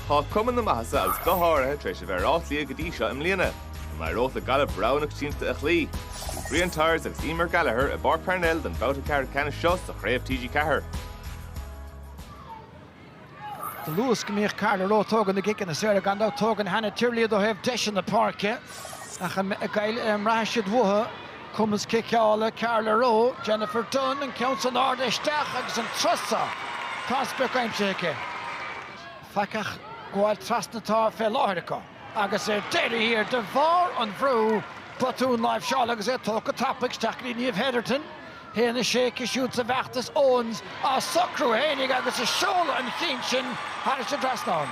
Tá cuman na maithe agus go háirithe treis a bheith ráithlí go dtí seo im líana, mar rót a Gaillimh bránach tínta a chlí. Brian Tars agus Emer Gallagher a bar Parnell den bouta ceart cena seo sa Craobh TG4. The Lewis Gmich Carla Row Togan the Gick in the Sarah Gandau Togan Hannah Tirley do have Dish in the park. Gaillimh Rashid Wuha comes Kicala Carla Row Jennifer Dunn and Council Nordish Dachags and Trussa Prospect I'm shaking. Fakach Goal Trasnata Felorica. Agus Derry here Devar on Vrew Platoon Live Charlotte as talk a topics Jacqueline Eve Heatherton. Here in the shake shoots of Vachtas Owens Sucru Hennig agus a Shola and Kinchin Harris a Drasnown.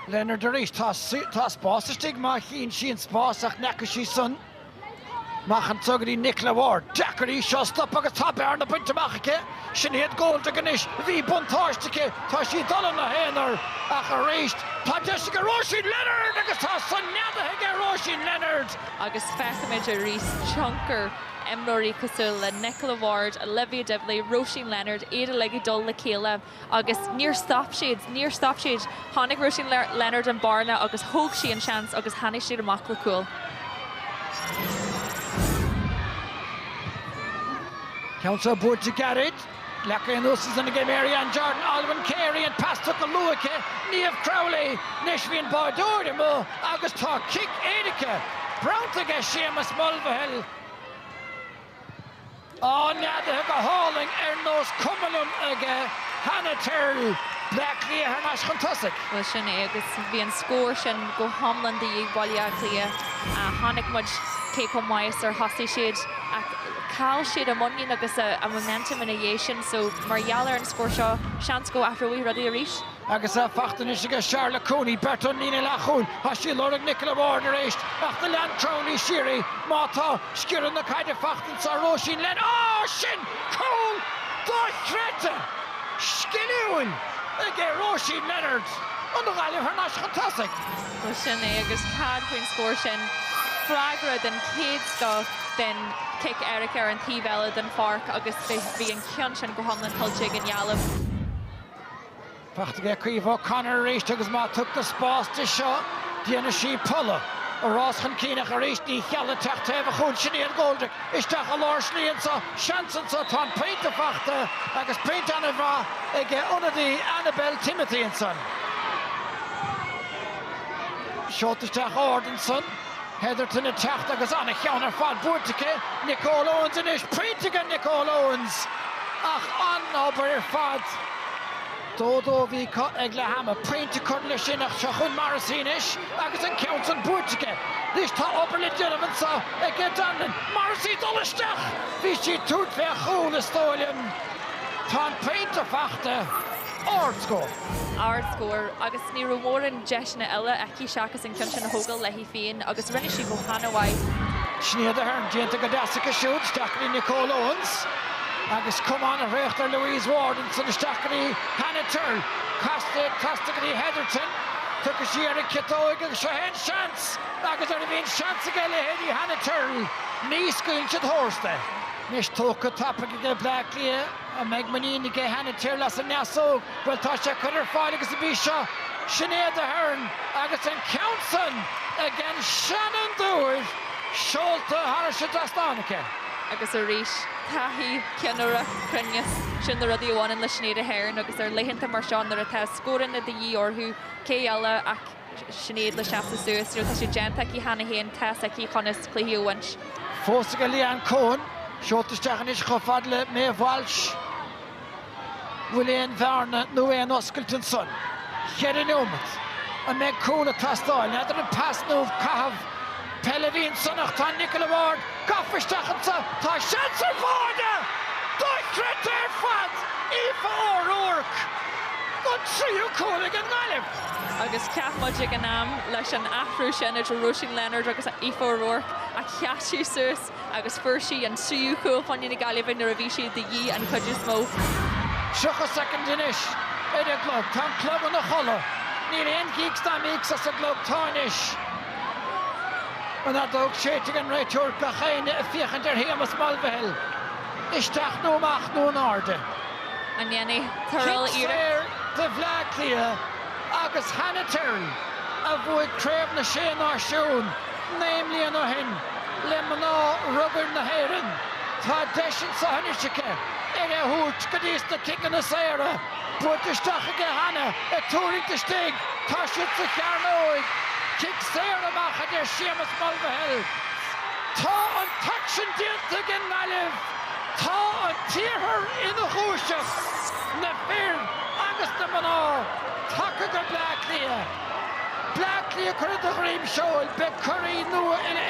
Leonard Derish Toss Boss Stigma Hin Shin Spossach Nakashi Son Machan Tugri Nicola Ward Jackery Shot up agus top air na point to Machike Shinhead Gold to Ganish V Buntarstike Tashi Dolana Henner Acharist Jessica Roisin Leonard agus Son Nada Hege Roisin Leonard agus Fessamage Reese Chunker Emrory Casula, Nicola Ward, Olivia Devley, Roisin Leonard, Ada Leggy Dul Lakela, agus near stop shades, Honnig Roisin Leonard and Barna, agus Hogue she and Chance, agus Hanny Shade Makla Cool. Council board to get it. Lecker and Lucy's in the game area and Jordan Alvin Carey and pass to Luike, Niamh Crowley, Nishvian Bardordimo, agus Talk Kick Edika, Brown to get Seamus Mulvihill. Oh, now they have a hauling Ernos Cumulum again. Hannah Turl, Black Clear, Hernash Fantastic. Well, Shane, agus Vian Score, Shan go Homland, the Walia Clear, Hanik Mudge, Keiko Meister, Hosty Shade, Cal Shade, a money, agus a momentum in a yation. So, Mariala and Scoreshaw, Chance go after we ready to reach. Agus a Fachtanish, Charlotte Cooney, Berton Nina Lachun, Hashi Lorig Nicola Warner East, after Land Crowley Shiri, Mata, Skirin the Kaida Fachten, Saroshin Len, oh, Shin, Cool, Dortretta, Skilliwin, again, Roshin Leonard, on the Gaillimh Hernash Fantastic. Well, Shin, agus Cad Queen Scoreshin, Fragra, then Cade stuff, then Kick Erica and Thivella, then Fark, agus Vian Kjunshin, go Homland, Hulchig and Gaillimh. Fachtige Crevo Connor reached agus ma took the spots to shot Diana She Pulla Ross Keenach reached the Hella Tachteva Hoon Shinny and Goldick Ishtach a Lorshley and so Shanson so Ton Paint the Fachte agus Paint Anavra again under the Annabelle Timothy and son Shot Ishtach Ordenson Heatherton and Tacht agus on a counter fought Burtike Nicole Owens and Ish Paint again Nicole Owens Ach on over fought Dodo vi Eglahama print to cut Lishinach Shahun Marasinish agus an Council Burtike this top upper legitimate so again done Marasi Dolistach Vichy Tut Verhul Stolium Ton Paint to Fachte Art score agus ní Warren Jeshna Ella Aki Shakas and Kunchin Hogel Lehi Fian agus Renishi Bohanawai Schneeder Herm Jenta Gadasika shoots Jacqueline Nicole Owens agus come on a Rechter Louise Ward and so the Stackary Hannah Turl Costigary Heatherton took a sheer Kito against Shahen Chance agus are being Chance again Hedy Hannah Turl knee school should horse there Nish Toka topic again Blackley a Megmanin to get Hannah Turl as a Nassau well Tasha Cutter fight against the Bisha Sinead the Hearn agus and Council again Shannon Dewey Sholta Harris Dastanica agus a Rish Tahi Kianura Krenyas Shin the Radio 1 and Lishneda Hearn agus are Lehinta Marshawn the test scoring at the ye or who Kayala Ak Sinead Lashafta Suis Tashi Jantaki Hanahan Tasaki Conis Clehio Winch Fosiga Leanne Cohen Shot the Stachanish Khofadle Mae Walsh William Varna Nuan Oskelton son Kerry Newman and Meg Cola Tastal another pass no Kahav Pelevin Sonach Tan Nicola Ward Goffestachensa Ta Shanser Varda Deutschretter Fat Aoife O'Rourke Good trio Colig and Gaillimh agus Cath Mudgig and leis an Afro Shenna to Roisin Leonard agus Aoife O'Rourke a Chiashi Sus agus Furshi and Trio Cool Fanny Gaillimh and Ravishi the Yi and Kudges Mo Shuck a second inish Edit Glug Tom Club on the Hollow Near the end geeks that makes us a Glug Tarnish and that dog shaking and right your Gachain a Fiach der Hemus Mulvihill Ishtach no Mach no Narde and Yanni Terrell Ear the Black Clear agus Hannah Tyrrell a bhuaig Craobh na sé náisiún namely an ohin lemana rugger na héireann tá deisian sa hanisike hút go dtí na kickan na saoire buirteach aige Hannah túring de stig tá siad sa chearnóig kick saoire amach a de Seamus Mulvihel tá an taction dianta gin Gaillimh tá an tíorthar ina chúiseach na fear agus na maná take go Cliath. Cliath chuir a réim seoil be choirí nua ina